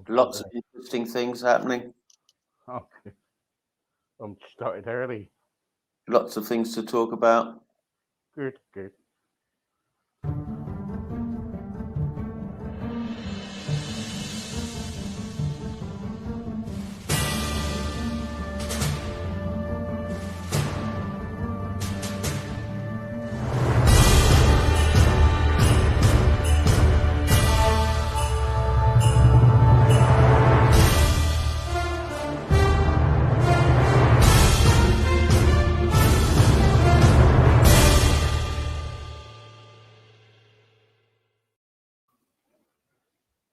Lots Okay. of interesting things happening. Okay. Started early. Lots of things to talk about. Good, good.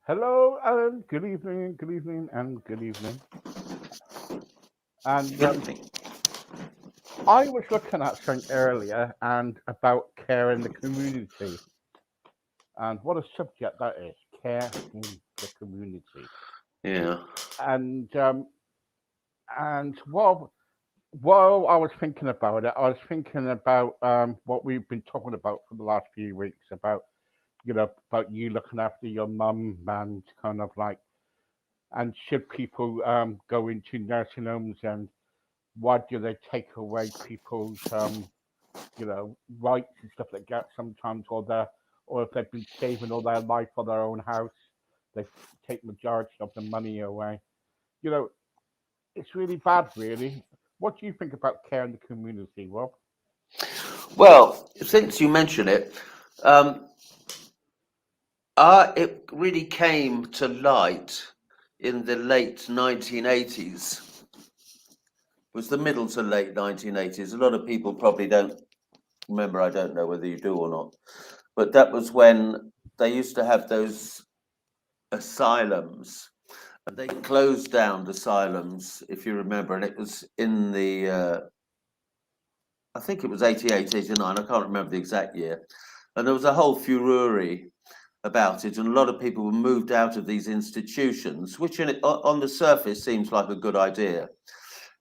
Hello, Alan. Good evening, and good evening. And Good evening. I was looking at something earlier and about care in the community, and what a subject that is, care in the community. Yeah. And while I was thinking about it, I was thinking about what we've been talking about for the last few weeks about about you looking after your mum and kind of like, and should people go into nursing homes, and why do they take away people's rights and stuff like that sometimes, or if they've been saving all their life for their own house, they take majority of the money away. You know, it's really bad, really. What do you think about care in the community, Rob? Well, since you mention it, um, it really came to light in the late 1980s. It was the middle to late 1980s. A lot of people probably don't remember. I don't know whether you do or not. But that was when they used to have those asylums. And they closed down asylums, if you remember, and it was in the I think it was 88, 89. I can't remember the exact year. And there was a whole furore about it, and a lot of people were moved out of these institutions, which on the surface seems like a good idea.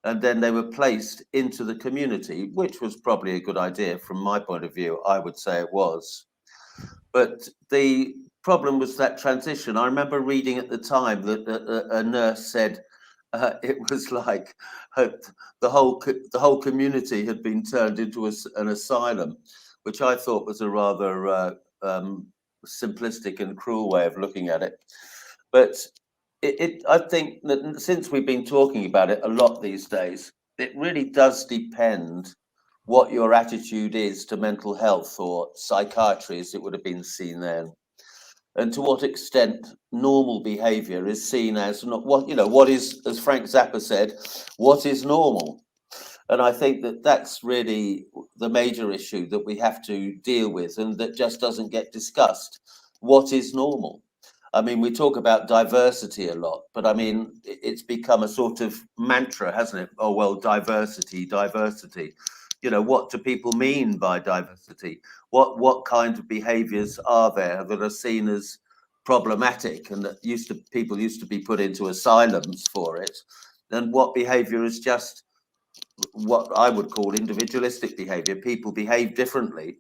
And then they were placed into the community, which was probably a good idea from my point of view. I would say it was. But the problem was that transition. I remember reading at the time that a nurse said it was like the whole community had been turned into an asylum, which I thought was a rather simplistic and cruel way of looking at it. But I think that since we've been talking about it a lot these days, it really does depend what your attitude is to mental health or psychiatry, as it would have been seen then, and to what extent normal behavior is seen as not what is, as Frank Zappa said, what is normal. And I think that that's really the major issue that we have to deal with, and that just doesn't get discussed. What is normal? I mean, we talk about diversity a lot, but I mean, it's become a sort of mantra, hasn't it? Oh, well, diversity, diversity. What do people mean by diversity? What kind of behaviors are there that are seen as problematic and that people used to be put into asylums for it? And what behavior is just what I would call individualistic behavior? People behave differently.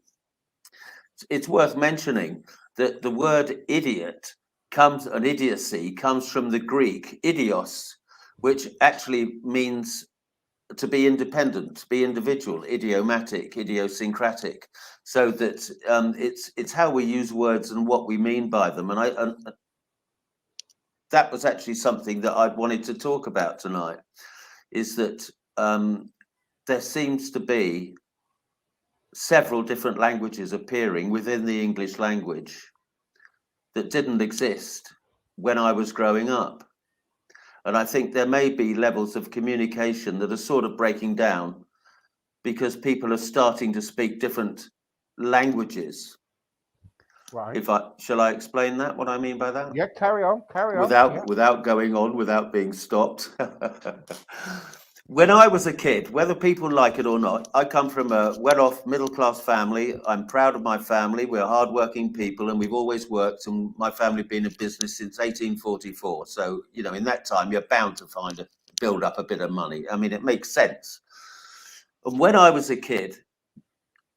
It's worth mentioning that the word idiocy comes from the Greek idios, which actually means to be independent, to be individual, idiomatic, idiosyncratic. So that it's how we use words and what we mean by them. And that was actually something that I wanted to talk about tonight. Is that there seems to be several different languages appearing within the English language that didn't exist when I was growing up. And I think there may be levels of communication that are sort of breaking down because people are starting to speak different languages. Right. If I shall I explain that, what I mean by that? Yeah, carry on. Yeah. Without going on, without being stopped. When I was a kid, whether people like it or not, I come from a well-off middle-class family. I'm proud of my family. We're hardworking people, and we've always worked. And my family been in business since 1844. So in that time, you're bound to build up a bit of money. I mean, it makes sense. And when I was a kid,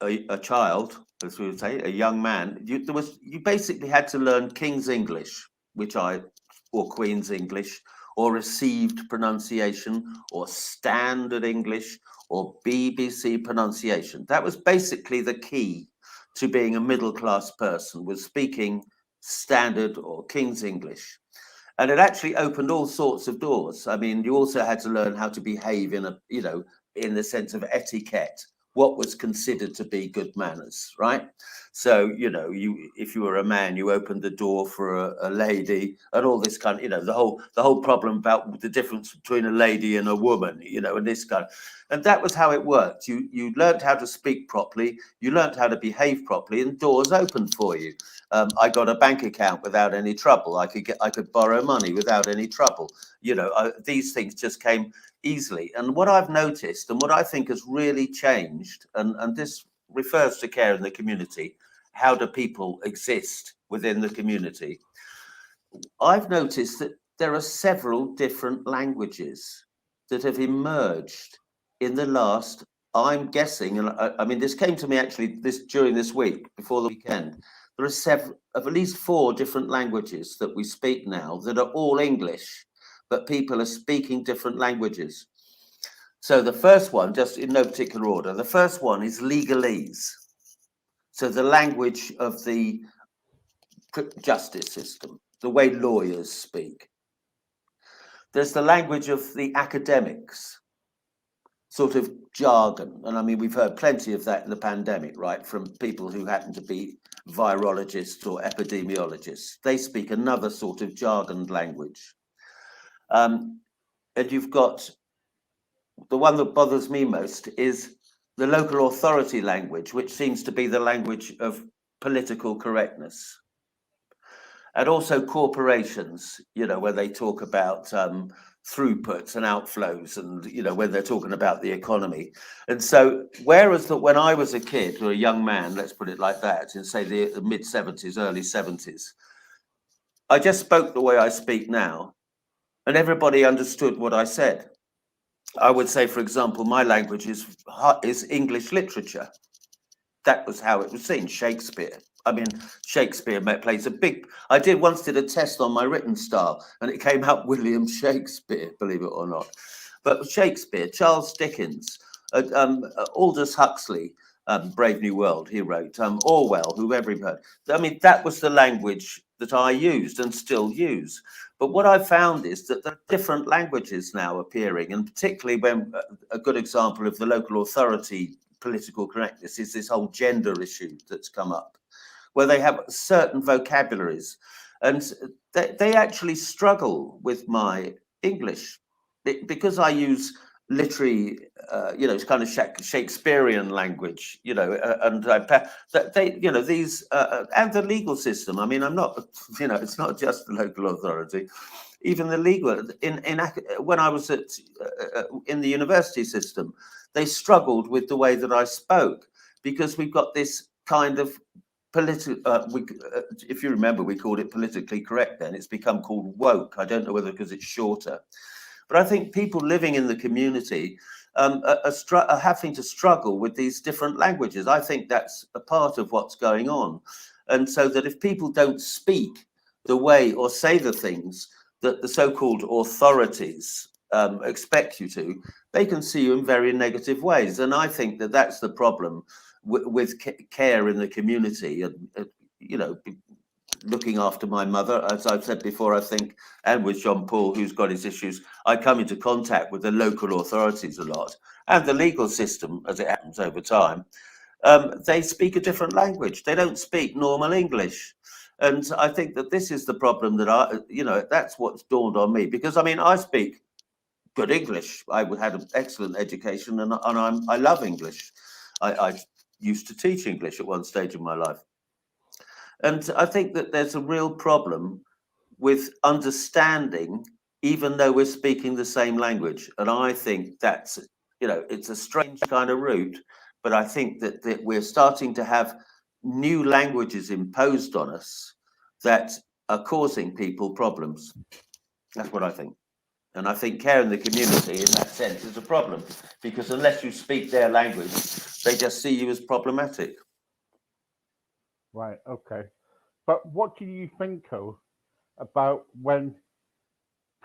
a child, as we would say, a young man, you basically had to learn King's English, which I or Queen's English, or received pronunciation, or standard English, or BBC pronunciation. That was basically the key to being a middle class person, was speaking standard or King's English. And it actually opened all sorts of doors. I mean, you also had to learn how to behave in a, in the sense of etiquette, what was considered to be good manners, right? So, if you were a man, you opened the door for a lady, and all this kind of, the whole problem about the difference between a lady and a woman, and this kind of, and that was how it worked. You learned how to speak properly, you learned how to behave properly, and doors opened for you. I got a bank account without any trouble. I could borrow money without any trouble. These things just came easily. And what I've noticed, and what I think has really changed, and this refers to care in the community, how do people exist within the community? I've noticed that there are several different languages that have emerged in the last, I'm guessing, and I mean, this came to me actually during this week, before the weekend. There are several, of at least 4 different languages that we speak now that are all English, but people are speaking different languages. So the first one, just in no particular order, the first one is legalese. So the language of the justice system, the way lawyers speak. There's the language of the academics, sort of jargon. And I mean, we've heard plenty of that in the pandemic, right? From people who happen to be virologists or epidemiologists. They speak another sort of jargon language. And you've got the one that bothers me most is the local authority language, which seems to be the language of political correctness. And also corporations, where they talk about throughputs and outflows, and when they're talking about the economy. And so, whereas that when I was a kid or a young man, let's put it like that, in say the mid 70s, early 70s, I just spoke the way I speak now, and everybody understood what I said. I would say, for example, my language is English literature. That was how it was seen. Shakespeare. I mean, Shakespeare plays a big. I once did a test on my written style, and it came out William Shakespeare, believe it or not. But Shakespeare, Charles Dickens, Aldous Huxley, Brave New World, he wrote. Orwell, whoever he heard. I mean, that was the language that I used and still use. But what I've found is that there are different languages now appearing, and particularly when a good example of the local authority political correctness is this whole gender issue that's come up, where they have certain vocabularies, and they actually struggle with my English because I use literary, it's kind of Shakespearean language, and these and the legal system. I mean, I'm not, it's not just the local authority, even the legal. When I was in the university system, they struggled with the way that I spoke because we've got this kind of political. If you remember, we called it politically correct. Then it's become called woke. I don't know whether because it's shorter. But I think people living in the community are having to struggle with these different languages. I think that's a part of what's going on. And so that if people don't speak the way or say the things that the so-called authorities expect you to, they can see you in very negative ways. And I think that that's the problem with care in the community. And, looking after my mother, as I've said before, I think, and with John Paul, who's got his issues, I come into contact with the local authorities a lot, and the legal system, as it happens over time. They speak a different language. They don't speak normal English. And I think that this is the problem that that's what's dawned on me, because I mean, I speak good English. I had an excellent education, and I love English. I used to teach English at one stage in my life. And I think that there's a real problem with understanding, even though we're speaking the same language. And I think that's, it's a strange kind of route, but I think that we're starting to have new languages imposed on us that are causing people problems. That's what I think. And I think care in the community, in that sense, is a problem, because unless you speak their language, they just see you as problematic. Right, okay. But what do you think, though, about when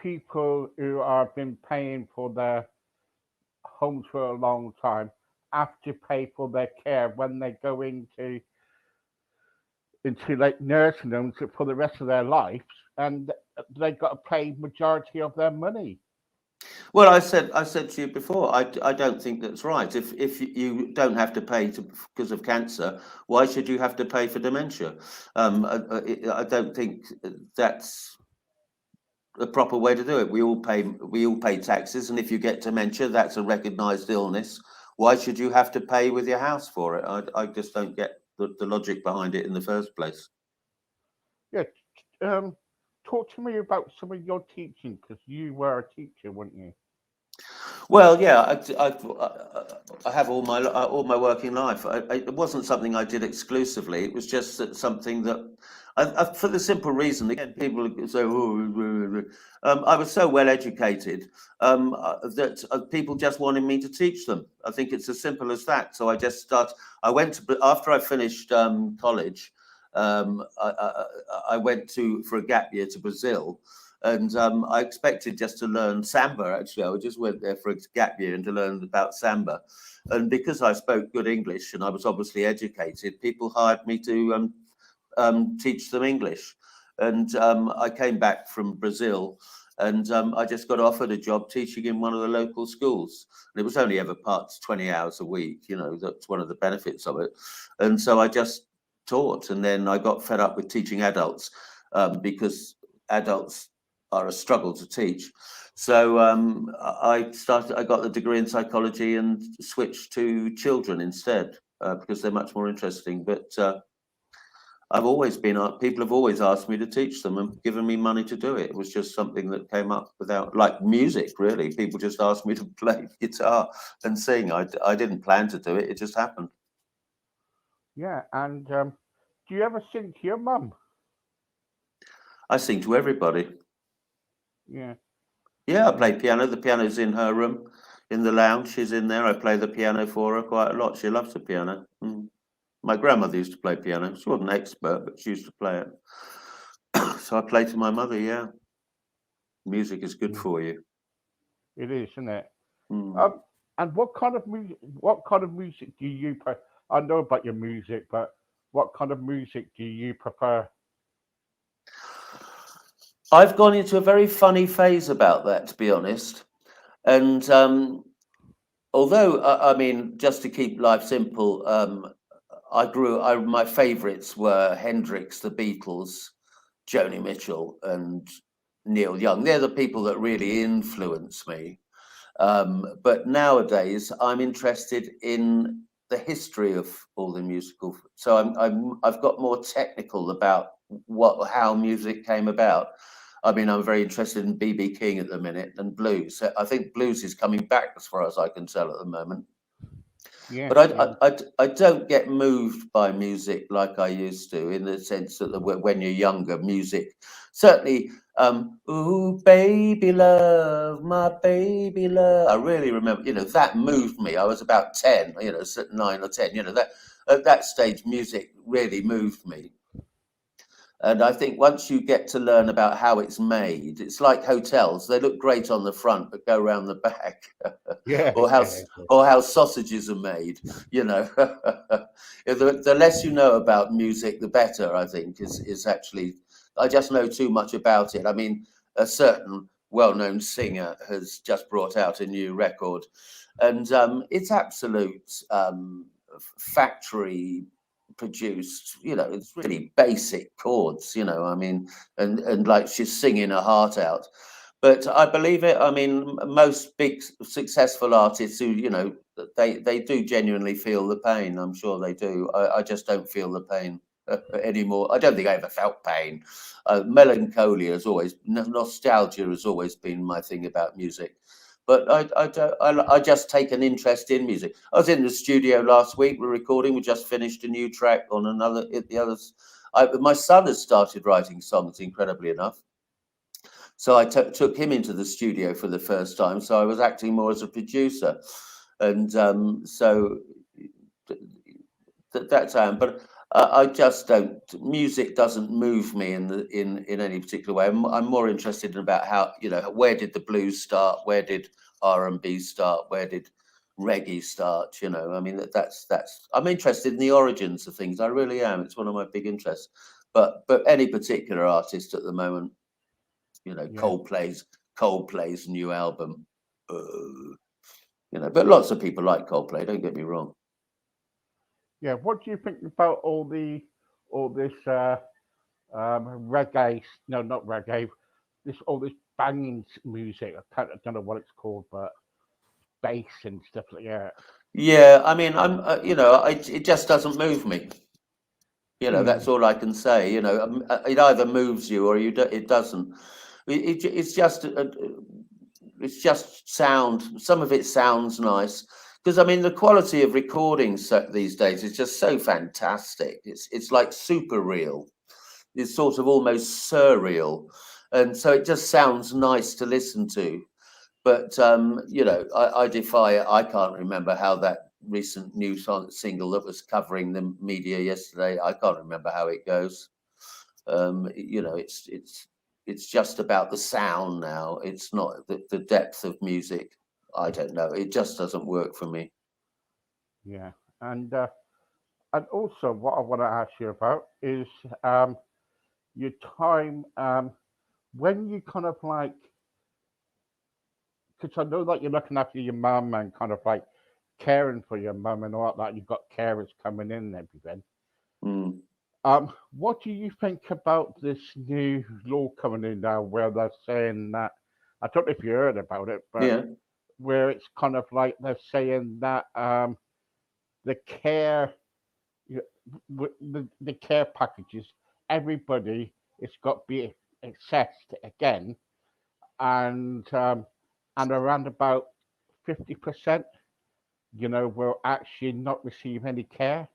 people who have been paying for their homes for a long time have to pay for their care when they go into like nursing homes for the rest of their lives, and they've got to pay majority of their money. Well, I said to you before, I don't think that's right. If you don't have to pay because of cancer, why should you have to pay for dementia? I don't think that's the proper way to do it. We all pay taxes, and if you get dementia, that's a recognised illness. Why should you have to pay with your house for it? I just don't get the logic behind it in the first place. Yeah, um, talk to me about some of your teaching because you were a teacher, weren't you? Well, yeah, I have all my working life. It wasn't something I did exclusively. It was just something that, for the simple reason, again, people say, "Oh," I was so well educated that people just wanted me to teach them. I think it's as simple as that. So I just start. I went to after I finished college. I went for a gap year to Brazil, and I expected just to learn samba. Actually, I just went there for a gap year and to learn about samba. And because I spoke good English and I was obviously educated, people hired me to teach them English. And I came back from Brazil, and I just got offered a job teaching in one of the local schools. And it was only ever 20 hours a week. That's one of the benefits of it. And so I just taught, and then I got fed up with teaching adults, because adults are a struggle to teach. So I got the degree in psychology and switched to children instead, because they're much more interesting. But people have always asked me to teach them and given me money to do it. It was just something that came up without, like music, really. People just asked me to play guitar and sing. I didn't plan to do it. It just happened. Yeah, and do you ever sing to your mum? I sing to everybody. Yeah, Yeah, I yeah, play piano. The piano's in her room, in the lounge. She's in there. I play the piano for her quite a lot. She loves the piano. My grandmother used to play piano. She wasn't an expert, but she used to play it. So I play to my mother. Yeah, music is good yeah. for you. It is, isn't it? Mm. Um, and what kind of music? What kind of music do you play? I know about your music, but what kind of music do you prefer? I've gone into a very funny phase about that, to be honest. And although, I mean, just to keep life simple, my favourites were Hendrix, the Beatles, Joni Mitchell, and Neil Young. They're the people that really influence me. But nowadays, I'm interested in the history of all the musical. So I've got more technical about how music came about. I mean, I'm very interested in BB King at the minute and blues. I think blues is coming back as far as I can tell at the moment. Yeah, But yeah, I don't get moved by music like I used to, in the sense that when you're younger, music certainly. Ooh, baby love, my baby love. I really remember, that moved me. I was about 10, 9 or 10. That at that stage, music really moved me. And I think once you get to learn about how it's made, it's like hotels. They look great on the front, but go around the back. yeah, or how yeah, yeah. or how sausages are made. You know, the less you know about music, the better. I think is actually. I just know too much about it. I mean, a certain well-known singer has just brought out a new record, and it's absolute factory produced. It's really basic chords. I mean, and like she's singing her heart out. But I believe it. I mean, most big successful artists who, they do genuinely feel the pain. I'm sure they do. I just don't feel the pain anymore. I don't think I ever felt pain. Melancholia has always, nostalgia has always been my thing about music. But I just take an interest in music. I was in the studio last week. We're recording. We just finished a new track on another. The others, my son has started writing songs. Incredibly enough. So I took him into the studio for the first time. So I was acting more as a producer, and so that's how. But I just don't. Music doesn't move me in any particular way. I'm more interested in about how, where did the blues start? Where did R&B start? Where did reggae start? I mean that's. I'm interested in the origins of things. I really am. It's one of my big interests. But any particular artist at the moment, Yeah, Coldplay's new album. But lots of people like Coldplay. Don't get me wrong. yeah. What do you think about all this reggae? No, not reggae. All this banging music. I don't know what it's called, but bass and stuff like that. Yeah, I mean, it just doesn't move me. Mm, That's all I can say. It either moves you or it doesn't. It's just sound. Some of it sounds nice because I mean the quality of recordings these days is just so fantastic. It's like super real. It's sort of almost surreal, and so it just sounds nice to listen to. But I defy it. I can't remember how that recent new single that was covering the media yesterday. I can't remember how it goes. It's just about the sound now. It's not the depth of music. I don't know. It just doesn't work for me. yeah, and also what I want to ask you about is um, your time when you kind of like, because I know that you're looking after your mum and kind of like caring for your mum and all that. You've got carers coming in and everything. Mm. What do you think about this new law coming in now, where they're saying that? I don't know if you heard about it, but Yeah. where it's kind of like they're saying that the care, the care packages, everybody, it's got to be assessed again, and um, and around about 50%, will actually not receive any care.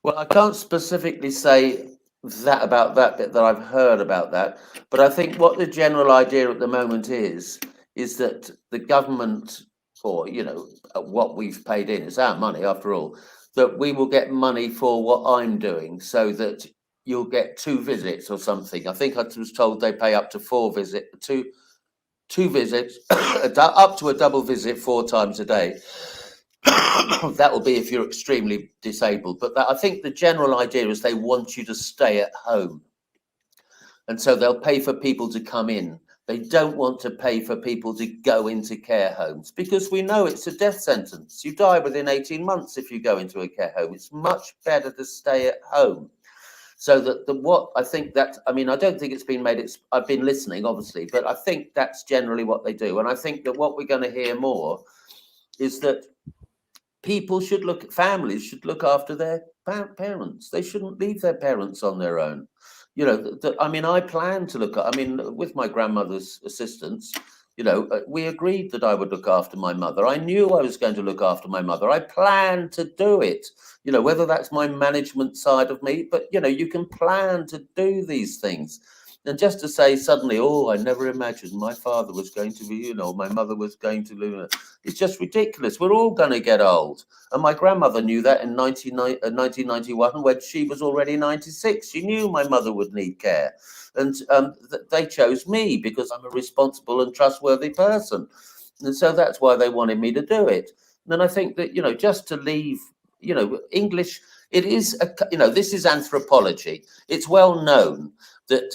Well, I can't specifically say that about that bit that I've heard about that, but I think what the general idea at the moment is that the government, or what we've paid in, it's our money after all, that we will get money for what I'm doing, so that you'll get two visits or something. I think I was told they pay up to two visits, up to a double visit 4 times a day. That will be if you're extremely disabled. But I think the general idea is they want you to stay at home. And so they'll pay for people to come in. They don't want to pay for people to go into care homes because we know it's a death sentence. You die within 18 months if you go into a care home. It's much better to stay at home. So that what I think that, I mean, I don't think it's been made. I've been listening, obviously, but I think that's generally what they do. And I think that what we're going to hear more is that families should look after their parents. They shouldn't leave their parents on their own. I mean, I plan to look at, I mean, with my grandmother's assistance, we agreed that I would look after my mother. I knew I was going to look after my mother. I planned to do it, whether that's my management side of me, but, you can plan to do these things. And just to say suddenly, oh, I never imagined my father was going to be, my mother was going to live. It's just ridiculous. We're all going to get old. And my grandmother knew that in 1991 when she was already 96. She knew my mother would need care. And they chose me because I'm a responsible and trustworthy person. And so that's why they wanted me to do it. And I think that, just to leave, English, it is, this is anthropology. It's well known that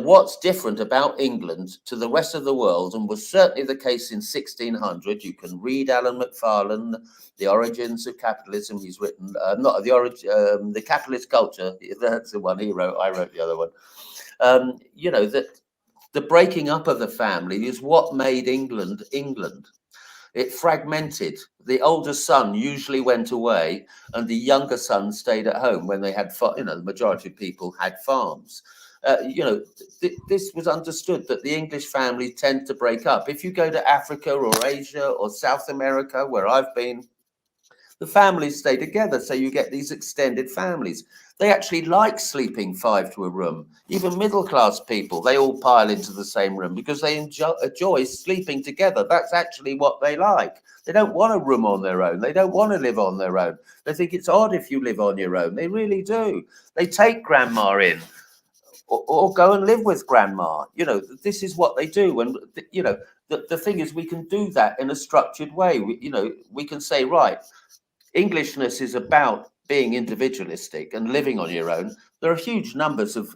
what's different about England to the rest of the world, and was certainly the case in 1600. You can read Alan Macfarlane, The Origins of Capitalism. He's written, not the origin, the Capitalist Culture. That's the one he wrote. I wrote the other one. That the breaking up of the family is what made England England. It fragmented. The older son usually went away, and the younger son stayed at home when they had, the majority of people had farms. This was understood that the English family tend to break up. If you go to Africa or Asia or South America, where I've been, the families stay together, so you get these extended families. They actually like sleeping five to a room. Even middle class people, they all pile into the same room because they enjoy sleeping together. That's actually what they like. They don't want a room on their own. They don't want to live on their own. They think it's odd if you live on your own. They really do. They take grandma in, or go and live with grandma. This is what they do. And, the thing is, we can do that in a structured way. We can say, right, Englishness is about being individualistic and living on your own. There are huge numbers of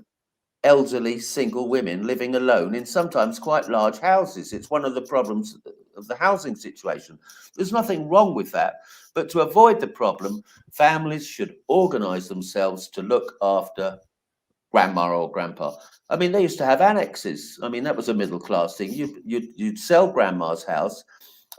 elderly single women living alone in sometimes quite large houses. It's one of the problems of the housing situation. There's nothing wrong with that. But to avoid the problem, families should organise themselves to look after grandma or grandpa. I mean, they used to have annexes. I mean, that was a middle class thing. You'd sell grandma's house,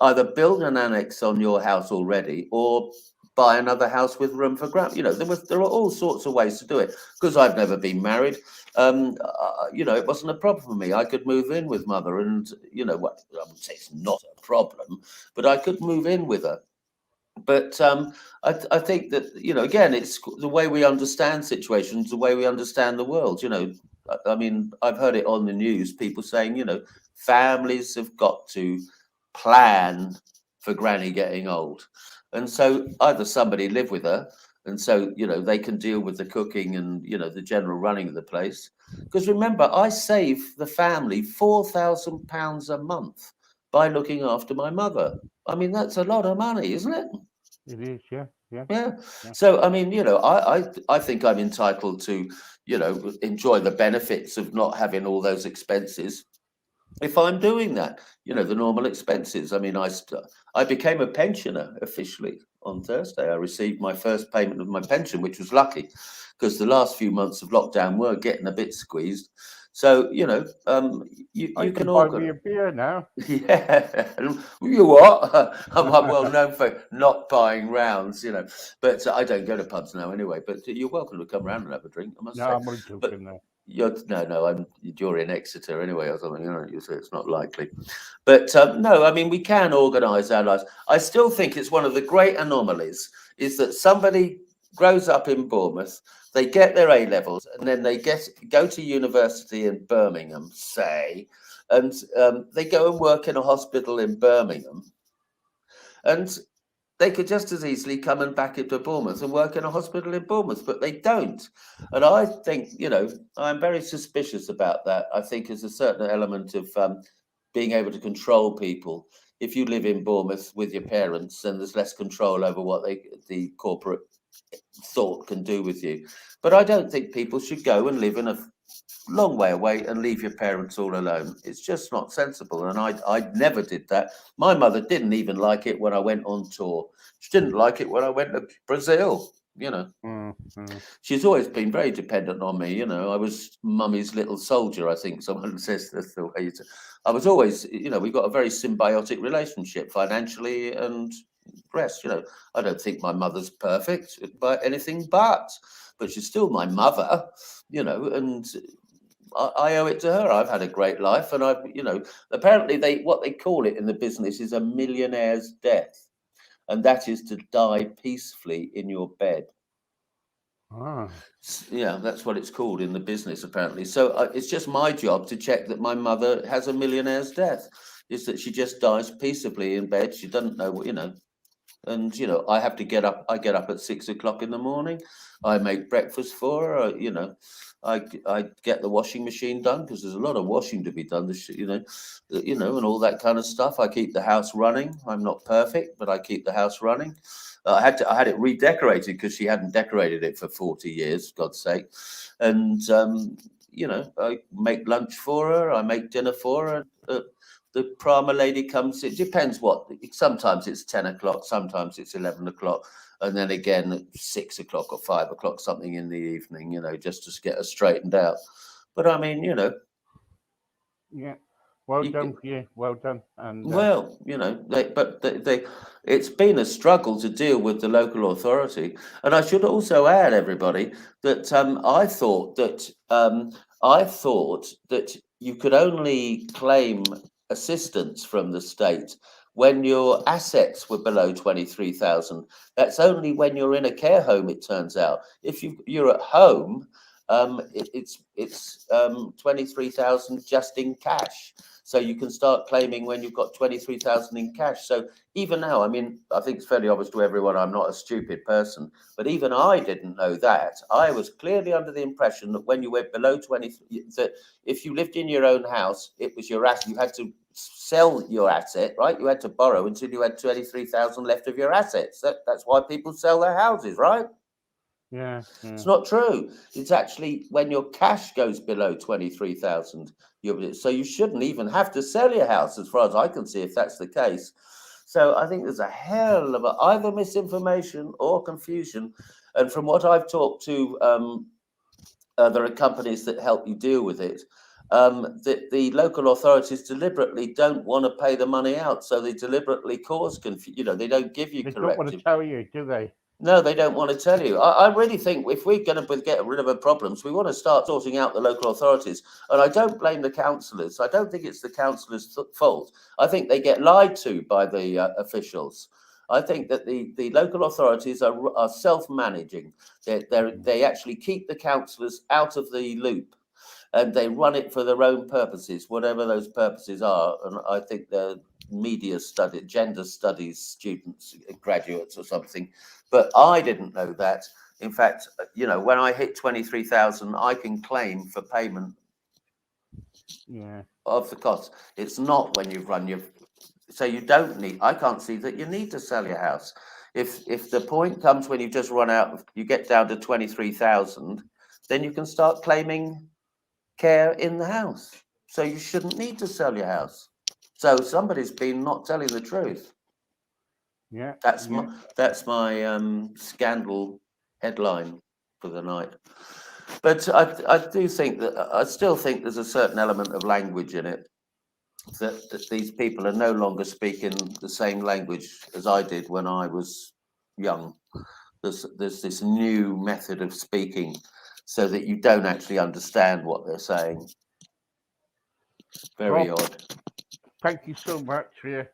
either build an annex on your house already, or buy another house with room for grandma. There are all sorts of ways to do it. Because I've never been married, it wasn't a problem for me. I could move in with mother, and I would say it's not a problem, but I could move in with her. But I think that, again, it's the way we understand situations, the way we understand the world. I mean, I've heard it on the news, people saying, families have got to plan for granny getting old. And so either somebody live with her, and so, they can deal with the cooking and, the general running of the place. Because remember, I save the family £4,000 a month by looking after my mother. I mean, that's a lot of money, isn't it? It is, yeah. Yeah. So, I mean, I think I'm entitled to, enjoy the benefits of not having all those expenses if I'm doing that, the normal expenses. I mean, I became a pensioner officially on Thursday. I received my first payment of my pension, which was lucky because the last few months of lockdown were getting a bit squeezed. So, you You can can buy me organise. a beer now. Yeah, you what? I'm well known for not buying rounds, but I don't go to pubs now anyway. But you're welcome to come round and have a drink, I must No, say. I'm only But joking now. you're in Exeter anyway or something, you say it's not likely. But no, I mean, we can organise our lives. I still think it's one of the great anomalies is that somebody grows up in Bournemouth, they get their A levels, and then they go to university in Birmingham, say, and they go and work in a hospital in Birmingham, and they could just as easily come and back into Bournemouth and work in a hospital in Bournemouth, but they don't. And I think, I'm very suspicious about that. I think there's a certain element of being able to control people. If you live in Bournemouth with your parents, then there's less control over what the corporate thought can do with you. But I don't think people should go and live in a long way away and leave your parents all alone. It's just not sensible. And I never did that. My mother didn't even like it when I went on tour. She didn't like it when I went to Brazil. She's always been very dependent on me. I was mummy's little soldier, I think someone says that's the way I was always, we got a very symbiotic relationship financially and rest. I don't think my mother's perfect by anything, but she's still my mother, and I owe it to her. I've had a great life, and apparently what they call it in the business is a millionaire's death, and that is to die peacefully in your bed. Ah. Yeah, that's what it's called in the business, apparently. So it's just my job to check that my mother has a millionaire's death. Is that she just dies peacefully in bed. She doesn't know what, and I have to get up. I get up at 6 o'clock in the morning. I make breakfast for her. I get the washing machine done because there's a lot of washing to be done. And all that kind of stuff. I keep the house running. I'm not perfect, but I keep the house running. I had it redecorated because she hadn't decorated it for 40 years, God's sake. And I make lunch for her. I make dinner for her. The Prama lady comes. It depends what. Sometimes it's 10 o'clock. Sometimes it's 11 o'clock. And then again at 6 o'clock or 5 o'clock, something in the evening, just to get her straightened out. But I mean, Yeah. Well you- done, yeah, well done. And well, it's been a struggle to deal with the local authority. And I should also add, everybody, that I thought that you could only claim assistance from the state when your assets were below 23,000. That's only when you're in a care home, it turns out. If you're at home, it's 23,000 just in cash. So you can start claiming when you've got 23,000 in cash. So even now, I mean, I think it's fairly obvious to everyone I'm not a stupid person, but even I didn't know that. I was clearly under the impression that when you went below 20, that if you lived in your own house, it was your asset. You had to sell your asset, right? You had to borrow until you had 23,000 left of your assets. That's why people sell their houses, right? Yeah. It's not true. It's actually when your cash goes below 23,000, so you shouldn't even have to sell your house, as far as I can see, if that's the case. So I think there's a hell of either misinformation or confusion. And from what I've talked to, there are companies that help you deal with it. The local authorities deliberately don't want to pay the money out, so they deliberately cause confusion. You know, they don't give you They don't want to corrective. tell you, do they? No, they don't want to tell you. I really think if we're going to get rid of the problems, we want to start sorting out the local authorities. And I don't blame the councillors. I don't think it's the councillors' fault. I think they get lied to by the officials. I think that the local authorities are self-managing. They actually keep the councillors out of the loop, and they run it for their own purposes, whatever those purposes are. And I think they're gender studies students, graduates or something. But I didn't know that. In fact, you know, when I hit 23,000, I can claim for payment of the cost. It's not when you've run your, so you don't need, I can't see that you need to sell your house. If the point comes when you've just run out, you get down to 23,000, then you can start claiming care in the house. So you shouldn't need to sell your house. So somebody's been not telling the truth. Yeah. That's my scandal headline for the night. But I do think that I still think there's a certain element of language in it, that these people are no longer speaking the same language as I did when I was young. There's this new method of speaking, so that you don't actually understand what they're saying. Very Rob, odd. thank you so much for you.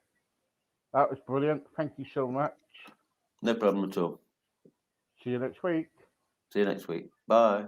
That was brilliant. Thank you so much. No problem at all. See you next week. See you next week. Bye.